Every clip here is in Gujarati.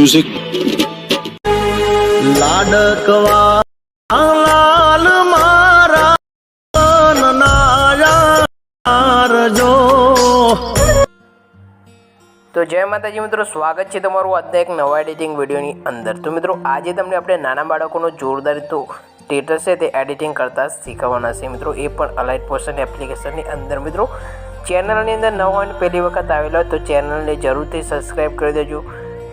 म्यूजिक। लाडकवा लाल मारा नारजो। तो जय माताजी मित्रों, स्वागत है तमारू આજના એક નવા એડિટિંગ વિડીયોની અંદર। તો મિત્રો આજે તમને આપણે નાના બાળકોનો જોરદાર તો સ્ટેટસ છે તે એડિટિંગ કરતા શીખવવાના છે મિત્રો, એ પણ અલાઇટ પોર્શન એપ્લિકેશનની અંદર। મિત્રો ચેનલની અંદર નવા અને પહેલી વખત આવેલા હોય તો ચેનલને જરૂરથી સબસ્ક્રાઈબ કરી દેજો,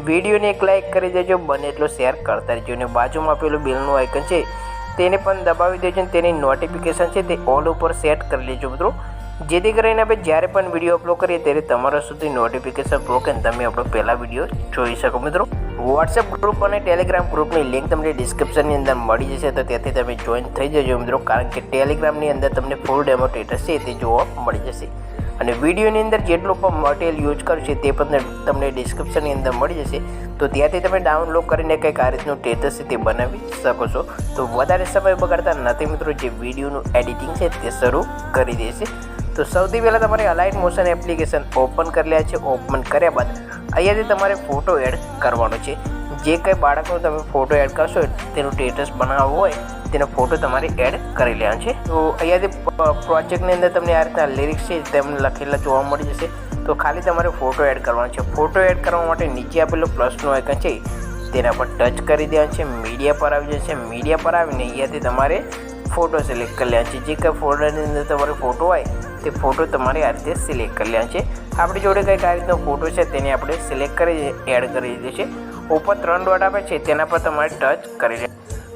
વિડીયોને એક લાઇક કરી દેજો, બને એટલો શેર કરતા રહેજો અને બાજુમાં પેલું બેલનું આઇકન છે તેને પણ દબાવી દેજો અને તેની નોટિફિકેશન છે તે ઓલ ઉપર સેટ કરી લેજો મિત્રો, જેથી કરીને આપણે જ્યારે પણ વિડીયો અપલોડ કરીએ ત્યારે તમારા સુધી નોટિફિકેશન પહોંચે અને તમે આપણો પહેલા વિડીયો જોઈ શકો મિત્રો। વોટ્સએપ ગ્રુપ અને ટેલિગ્રામ ગ્રુપની લિંક તમને ડિસ્ક્રિપ્શનની અંદર મળી જશે, તો ત્યાંથી તમે જોઈન થઈ જજો મિત્રો, કારણ કે ટેલિગ્રામની અંદર તમને ફૂલ ડેમો સ્ટેટસ છે તે જોવા મળી જશે અને વિડીયોની અંદર જેટલું પણ મટીરિયલ યુઝ કર્યું છે તે પણ તમને ડિસ્ક્રિપ્શનની અંદર મળી જશે, તો ત્યાંથી તમે ડાઉનલોડ કરીને કંઈક આ રીતનું સ્ટેટસ છે તે બનાવી શકો છો। તો વધારે સમય બગાડતા નથી મિત્રો, જે વિડીયોનું એડિટિંગ છે તે શરૂ કરી દેશે। તો સૌથી પહેલાં તમારે અલાઇટ મોશન એપ્લિકેશન ઓપન કરી લે છે। ઓપન કર્યા બાદ અહીંયાથી તમારે ફોટો એડ કરવાનો છે, જે કંઈ બાળકનો તમે ફોટો એડ કરશો તેનું સ્ટેટસ બનાવવું હોય તેનો ફોટો તમારે એડ કરી લેવાનો છે। તો અહીંયાથી પ્રોજેક્ટની અંદર તમને આ રીતના લિરિક્સ છે તેમને લખેલા જોવા મળી જશે, તો ખાલી તમારે ફોટો એડ કરવાનો છે। ફોટો એડ કરવા માટે નીચે આપેલું પ્લસનું આઇકન છે તેના પર ટચ કરી દેવાનું છે, મીડિયા પર આવી જશે, મીડિયા પર આવીને અહીંયાથી તમારે ફોટો સિલેક્ટ કરી લેવાનો છે, જે કંઈ ફોલ્ડરની અંદર તમારો ફોટો હોય તે ફોટો તમારે આ રીતે સિલેક્ટ કરી લેવાનો છે। આપણી જોડે કંઈક આ રીતનો ફોટો છે તેને આપણે સિલેક્ટ કરી એડ કરી દીધો છે। ઉપર 3 ડોટ આપે છે તેના પર તમારે ટચ કરી લે,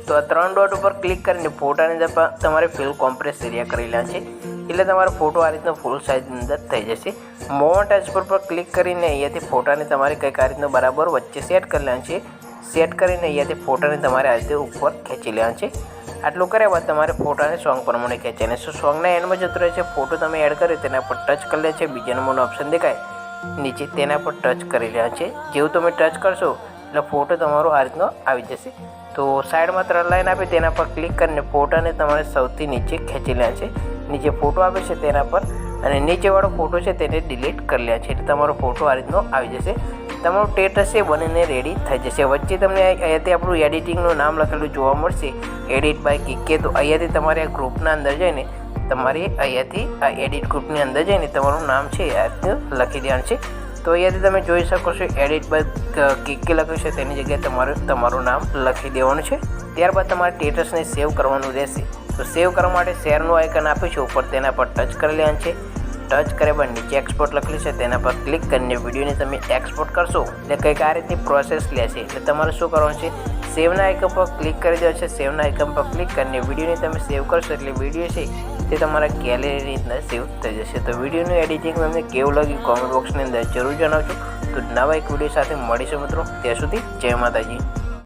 તો આ 3 ડોટ ઉપર ક્લિક કરીને ફોટાની અંદર તમારે ફિલ કોમ્પ્રેસ એરિયા કરી લેવાનો છે, એટલે તમારો ફોટો આ રીતનો ફૂલ સાઇઝની અંદર થઈ જશે। મોવન્ટ ટચ પર ક્લિક કરીને અહીંયાથી ફોટાને તમારે કંઈક આ રીતનો બરાબર વચ્ચે સેટ કરી લેવાનો છે। સેટ કરીને અહીંયાથી ફોટાને તમારે આ રીતે ઉપર ખેંચી લેવાનો છે। આટલું કર્યા બાદ તમારે ફોટાને સોંગ પ્રમાણે ખેંચાને સોંગના એન્ડમાં જતો રહે છે, ફોટો તમે એડ કર્યો તેના પર ટચ કરી લે છે, બીજા નંબરનો ઓપ્શન દેખાય નીચે તેના પર ટચ કરી લેવાનો છે। જેવું તમે ટચ કરશો એટલે ફોટો તમારો આ રીતનો આવી જશે। તો સાઈડમાં 3 લાઈન આપે તેના પર ક્લિક કરીને ફોટાને તમારે સૌથી નીચે ખેંચી લેવાનો છે, નીચે ફોટો આપે છે તેના પર અને નીચેવાળો ફોટો છે તેને ડિલીટ કરી લેવાનો છે, એટલે તમારો ફોટો આ રીતનો આવી જશે। તમારું સ્ટેટસ છે બનીને રેડી થઈ જશે। વચ્ચે તમને અહીંયાથી આપણું એડિટિંગનું નામ લખેલું જોવા મળશે, એડિટ બાય KK। તો અહીંયાથી તમારે આ ગ્રુપના અંદર જઈને તમારે અહીંયાથી આ એડિટ ગ્રુપની અંદર જઈને તમારું નામ છે આ રીતનું લખી દેવાનું છે। તો અહીંયાથી તમે જોઈ શકો છો એડિટ બાય KK લખ્યું છે, તેની જગ્યાએ તમારું નામ લખી દેવાનું છે। ત્યારબાદ તમારે સ્ટેટસને સેવ કરવાનું રહેશે, તો સેવ કરવા માટે શેરનું આઇકન આપ્યું છે ઉપર, તેના પર ટચ કરી લેવાનું છે। ટચ કર્યા બાદ નીચે એક્સપોર્ટ લખેલું છે તેના પર ક્લિક કરીને વિડીયોને તમે એક્સપોર્ટ કરશો એટલે કંઈક આ રીતની પ્રોસેસ લેશે, એટલે તમારે શું કરવાનું છે, સેવના આઇકન પર ક્લિક કરી દેવાનું છે। સેવના આઇકન પર ક્લિક કરીને વિડીયોને તમે સેવ કરશો એટલે વિડીયો છે તે તમારા ગેલેરીની અંદર સેવ થઈ જશે। તો વિડીયોનું એડિટિંગ તમને કેવું લાગ્યું કોમેન્ટ બોક્સની અંદર જરૂર જણાવજો। તો નવા એક વિડીયો સાથે મળીશું મિત્રો, ત્યાં સુધી જય માતાજી।